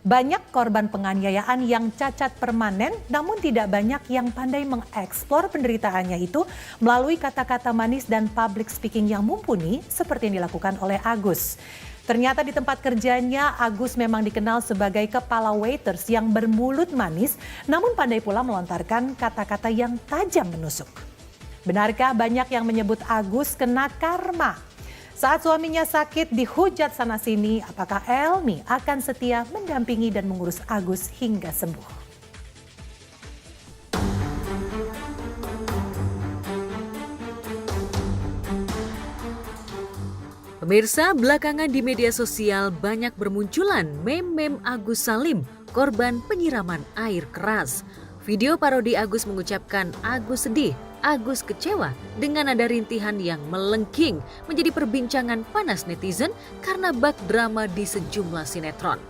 Banyak korban penganiayaan yang cacat permanen, namun tidak banyak yang pandai mengeksplor penderitaannya itu melalui kata-kata manis dan public speaking yang mumpuni seperti yang dilakukan oleh Agus. Ternyata di tempat kerjanya, Agus memang dikenal sebagai kepala waiters yang bermulut manis, namun pandai pula melontarkan kata-kata yang tajam menusuk. Benarkah banyak yang menyebut Agus kena karma? Saat suaminya sakit dihujat sana-sini, apakah Elmi akan setia mendampingi dan mengurus Agus hingga sembuh? Pemirsa, belakangan di media sosial banyak bermunculan meme-meme Agus Salim, korban penyiraman air keras. Video parodi Agus mengucapkan Agus sedih, Agus kecewa dengan nada rintihan yang melengking menjadi perbincangan panas netizen karena bak drama di sejumlah sinetron.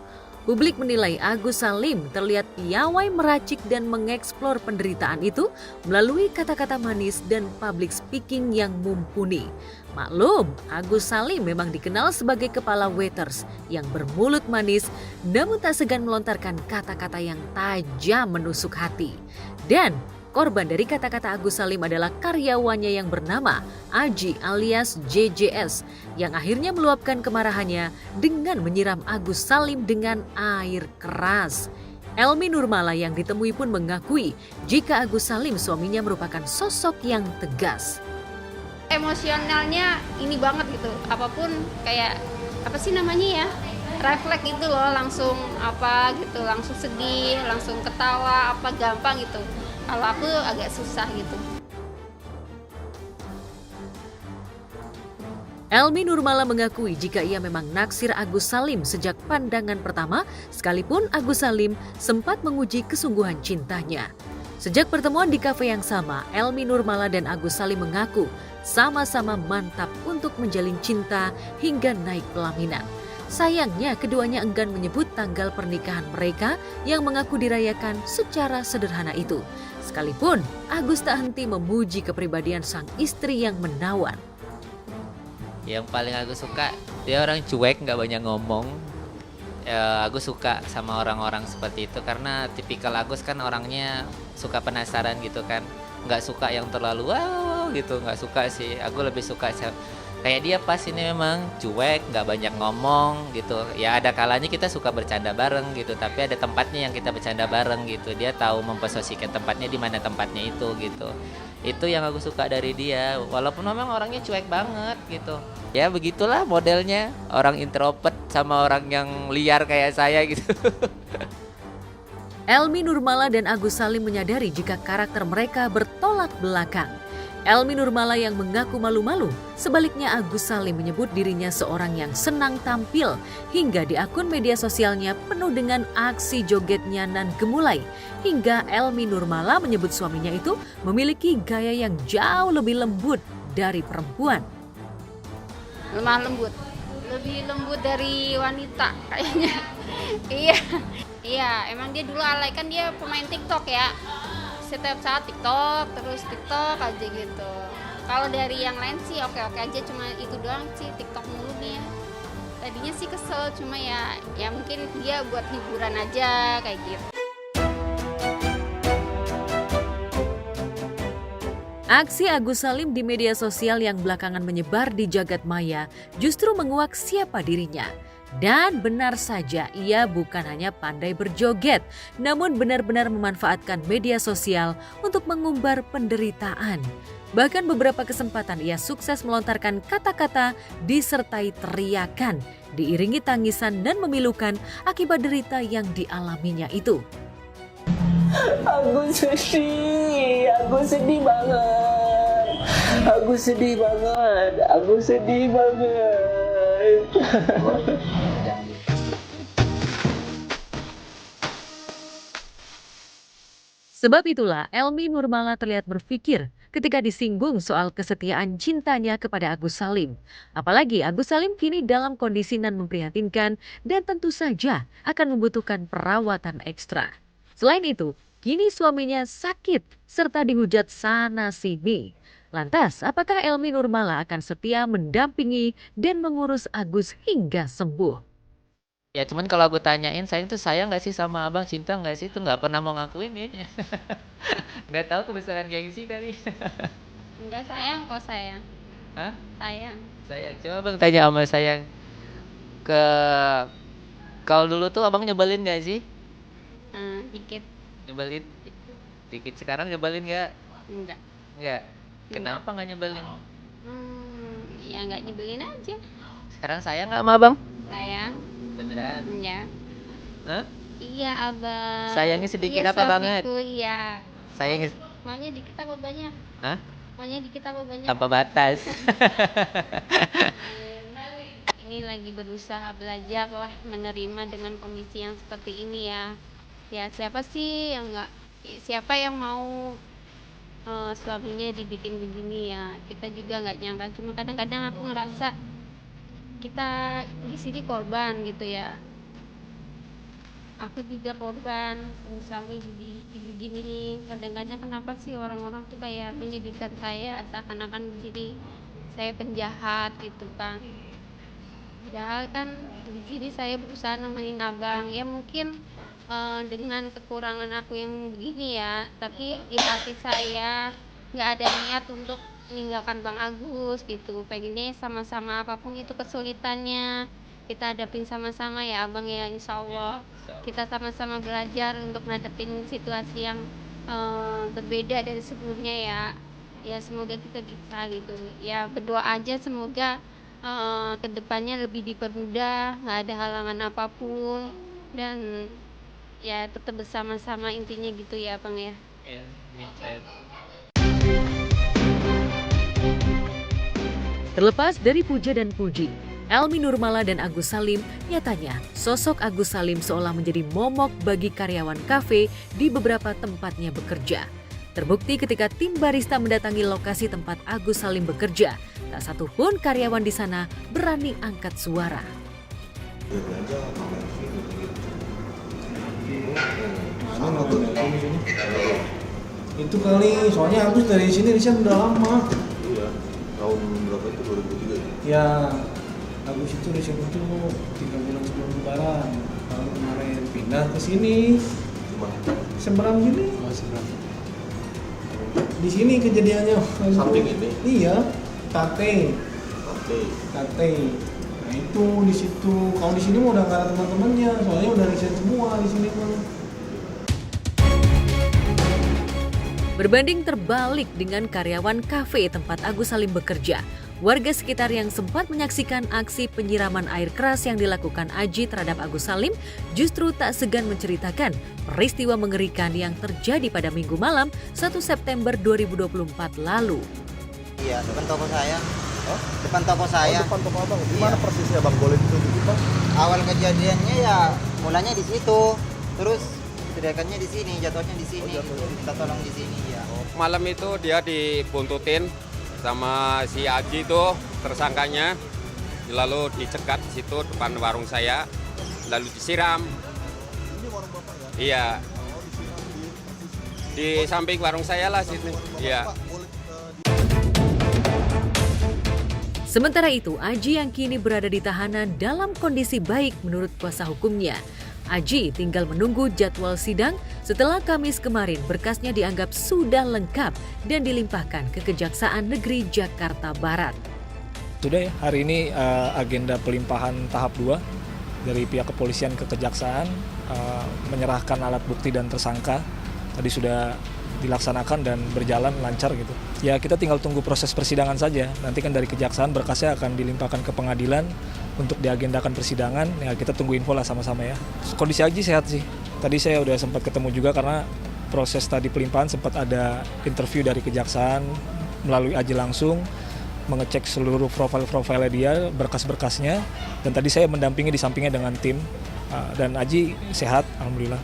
Publik menilai Agus Salim terlihat piawai meracik dan mengeksplor penderitaan itu melalui kata-kata manis dan public speaking yang mumpuni. Maklum, Agus Salim memang dikenal sebagai kepala waiters yang bermulut manis namun tak segan melontarkan kata-kata yang tajam menusuk hati. Dan korban dari kata-kata Agus Salim adalah karyawannya yang bernama Aji alias JJS yang akhirnya meluapkan kemarahannya dengan menyiram Agus Salim dengan air keras. Elmi Nurmala yang ditemui pun mengakui jika Agus Salim suaminya merupakan sosok yang tegas. Emosionalnya ini banget gitu, apapun kayak apa sih namanya ya, refleks gitu loh, langsung apa gitu, langsung sedih, langsung ketawa, apa gampang gitu. Kalau aku agak susah gitu. Elmi Nurmala mengakui jika ia memang naksir Agus Salim sejak pandangan pertama, sekalipun Agus Salim sempat menguji kesungguhan cintanya. Sejak pertemuan di kafe yang sama, Elmi Nurmala dan Agus Salim mengaku sama-sama mantap untuk menjalin cinta hingga naik pelaminan. Sayangnya keduanya enggan menyebut tanggal pernikahan mereka yang mengaku dirayakan secara sederhana itu. Sekalipun Agus tak henti memuji kepribadian sang istri yang menawan. Yang paling aku suka, dia orang cuek, nggak banyak ngomong. Agus suka sama orang-orang seperti itu karena tipikal Agus kan orangnya suka penasaran gitu kan. Nggak suka yang terlalu wow gitu, nggak suka sih. Aku lebih suka kayak dia pas ini memang cuek, nggak banyak ngomong gitu. Ya ada kalanya kita suka bercanda bareng gitu, tapi ada tempatnya yang kita bercanda bareng gitu. Dia tahu memposisikan tempatnya di mana tempatnya itu gitu. Itu yang aku suka dari dia, walaupun memang orangnya cuek banget gitu. Ya begitulah modelnya, orang introvert sama orang yang liar kayak saya gitu. Elmi Nurmala dan Agus Salim menyadari jika karakter mereka bertolak belakang. Elmi Nurmala yang mengaku malu-malu, sebaliknya Agus Salim menyebut dirinya seorang yang senang tampil hingga di akun media sosialnya penuh dengan aksi jogetnya nan gemulai. Hingga Elmi Nurmala menyebut suaminya itu memiliki gaya yang jauh lebih lembut dari perempuan. Lemah lembut, lebih lembut dari wanita kayaknya. Iya, emang dia dulu alay, kan dia pemain TikTok ya. Setiap saat TikTok, terus TikTok aja gitu. Kalau dari yang lain sih oke-oke aja, cuma itu doang sih, TikTok mulu dia. Tadinya sih kesel, cuma ya mungkin dia buat hiburan aja kayak gitu. Aksi Agus Salim di media sosial yang belakangan menyebar di jagat maya justru menguak siapa dirinya. Dan benar saja ia bukan hanya pandai berjoget, namun benar-benar memanfaatkan media sosial untuk mengumbar penderitaan. Bahkan beberapa kesempatan ia sukses melontarkan kata-kata disertai teriakan, diiringi tangisan dan memilukan akibat derita yang dialaminya itu. Aku sedih banget. Aku sedih banget. Aku sedih banget. Sebab itulah Elmi Nurmala terlihat berpikir ketika disinggung soal kesetiaan cintanya kepada Agus Salim. Apalagi Agus Salim kini dalam kondisi nan memprihatinkan dan tentu saja akan membutuhkan perawatan ekstra. Selain itu, kini suaminya sakit serta dihujat sana-sini. Lantas, apakah Elmi Nurmala akan setia mendampingi dan mengurus Agus hingga sembuh? Ya cuman kalau aku tanyain sayang nggak sih sama abang, cinta nggak sih, tuh nggak pernah mau ngakuin kayaknya. Nggak tahu kebesaran gengsi kali. Enggak, sayang kok, sayang. Hah? Sayang. Sayang, coba abang tanya sama sayang. Ke kalau dulu tuh abang nyebelin nggak sih? Dikit. Nyebelin? Dikit. Sekarang nyebelin nggak? Enggak. Nggak. Kenapa nggak nyebelin? Ya nggak nyebelin aja. Sekarang sayang nggak sama abang? Sayang. Beneran? Ya. Hah? Iya, abang. Sayangnya sedikit Iya, apa banget? suamiku, iya. Sayangnya, Maunya dikit apa banyak? hah? Maunya dikit apa banyak? Apa batas? Ini lagi berusaha belajar lah menerima dengan kondisi yang seperti ini ya. Ya siapa sih yang nggak, siapa yang mau suaminya dibikin begini ya. Kita juga nggak nyangka, cuma kadang-kadang aku ngerasa kita di sini korban gitu ya. Aku juga korban, misalnya di begini. Kadang-kadang kenapa sih orang-orang tuh kayak menyudutkan saya seakan-akan di sini saya penjahat gitu kan. Padahal kan di sini saya berusaha nemenin abang ya, mungkin dengan kekurangan aku yang begini ya, tapi di hati saya nggak ada niat untuk meninggalkan Bang Agus gitu. Pengennya sama-sama apapun itu kesulitannya kita hadapin sama-sama ya abang ya, insya Allah kita sama-sama belajar untuk ngadepin situasi yang berbeda dari sebelumnya ya. Ya semoga kita bisa gitu ya, berdoa aja semoga kedepannya lebih dipermudah, nggak ada halangan apapun, dan ya tetap bersama-sama intinya gitu ya bang ya. Terlepas dari puja dan puji, Elmi Nurmala dan Agus Salim, nyatanya sosok Agus Salim seolah menjadi momok bagi karyawan kafe di beberapa tempatnya bekerja. Terbukti ketika tim barista mendatangi lokasi tempat Agus Salim bekerja, tak satu pun karyawan di sana berani angkat suara. Itu kali, soalnya Agus dari sini resign udah lama. Iya, tahun berapa itu 2003 ya? Ya, Agus itu resign itu 3 bulan sebelum lebaran. Tahun kemarin pindah ke sini. Cuma Seberang gini. Di sini kejadiannya. samping ini, Iya, Tate. Tate. Nah itu di situ. Kalau di sini mah udah nggak ada teman-temannya. Soalnya udah resign semua di sini mah. Berbanding terbalik dengan karyawan kafe tempat Agus Salim bekerja, warga sekitar yang sempat menyaksikan aksi penyiraman air keras yang dilakukan Aji terhadap Agus Salim justru tak segan menceritakan peristiwa mengerikan yang terjadi pada Minggu malam 1 September 2024 lalu. Iya, depan toko saya. Depan toko saya. Depan toko abang, di mana persisnya bang? Boleh ditunjukin bang? Awal kejadiannya ya mulanya di situ. Terus teriakannya di sini, jatuhnya di sini. Minta tolong di sini ya. Malam itu dia dibuntutin sama si Aji itu tersangkanya, lalu dicegat di situ depan warung saya, lalu disiram. Ini warung bapak ya? Iya, Oh, disiram di samping warung saya lah situ. Iya. Pak, boleh Sementara itu, Aji yang kini berada di tahanan dalam kondisi baik menurut kuasa hukumnya. Aji tinggal menunggu jadwal sidang setelah Kamis kemarin berkasnya dianggap sudah lengkap dan dilimpahkan ke Kejaksaan Negeri Jakarta Barat. Sudah ya, hari ini agenda pelimpahan tahap 2 dari pihak kepolisian ke kejaksaan menyerahkan alat bukti dan tersangka. Tadi sudah dilaksanakan dan berjalan lancar gitu. Ya kita tinggal tunggu proses persidangan saja. Nanti kan dari kejaksaan berkasnya akan dilimpahkan ke pengadilan untuk diagendakan persidangan. Ya kita tunggu info lah sama-sama ya. Kondisi Aji sehat sih. Tadi saya udah sempat ketemu juga karena proses tadi pelimpahan sempat ada interview dari kejaksaan melalui Aji langsung mengecek seluruh profil-profilnya dia, berkas-berkasnya, dan tadi saya mendampingi di sampingnya dengan tim dan Aji sehat, alhamdulillah.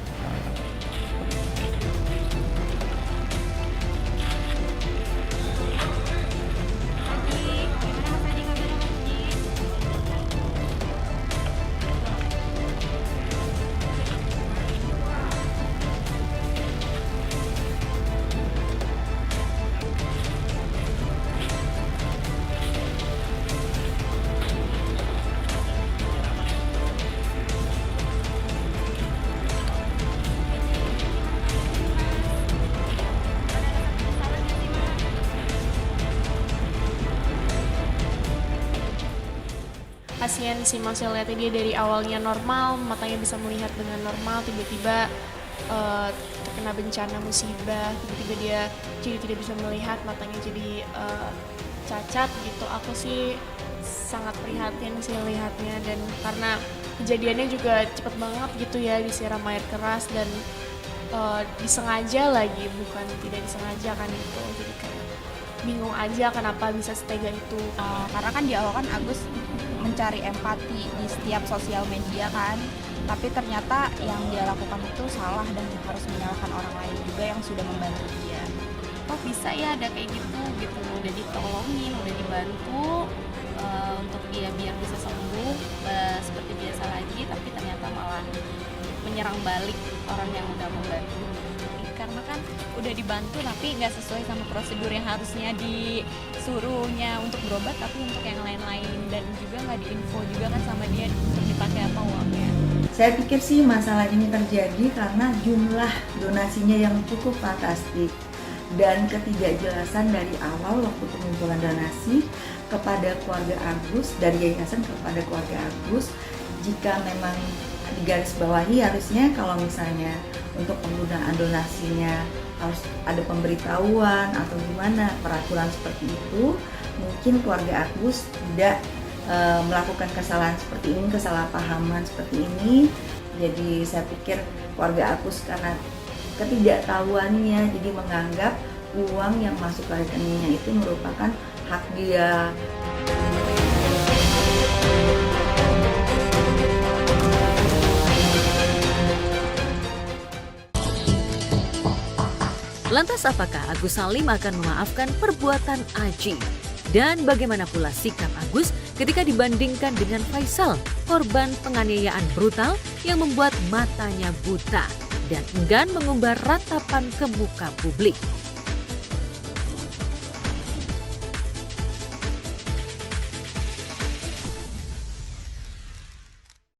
kasihan sih Mas lihatnya, dia dari awalnya normal, matanya bisa melihat dengan normal, tiba-tiba terkena bencana musibah, tiba-tiba dia jadi tidak bisa melihat, matanya jadi cacat gitu. Aku sih sangat prihatin sih lihatnya, dan karena kejadiannya juga cepet banget gitu ya, disiram air keras dan disengaja lagi, bukan tidak disengaja kan itu. Jadi kayak bingung aja kenapa bisa setega itu. Karena kan di awal kan Agus mencari empati di setiap sosial media kan, tapi ternyata yang dia lakukan itu salah dan harus menyalahkan orang lain juga yang sudah membantu dia. Kok bisa ya ada kayak gitu, udah ditolongin, udah dibantu untuk dia biar bisa sembuh seperti biasa lagi, tapi ternyata malah menyerang balik orang yang udah membantu. Karena kan udah dibantu tapi nggak sesuai sama prosedur yang harusnya disuruhnya untuk berobat, tapi untuk yang lain-lain, dan juga nggak diinfo juga kan sama dia untuk dipakai apa uangnya. Saya pikir sih masalah ini terjadi karena jumlah donasinya yang cukup fantastik dan ketidakjelasan dari awal waktu pengumpulan donasi kepada keluarga Agus, dari yayasan kepada keluarga Agus. Jika memang digarisbawahi, harusnya kalau misalnya untuk penggunaan donasinya harus ada pemberitahuan atau gimana peraturan seperti itu, mungkin keluarga Agus tidak melakukan kesalahan seperti ini, kesalahpahaman seperti ini. Jadi saya pikir keluarga Agus karena ketidaktahuannya jadi menganggap uang yang masuk ke rekeningnya itu merupakan hak dia. Lantas apakah Agus Salim akan memaafkan perbuatan Aji? Dan bagaimana pula sikap Agus ketika dibandingkan dengan Faisal, korban penganiayaan brutal yang membuat matanya buta dan enggan mengumbar ratapan ke muka publik?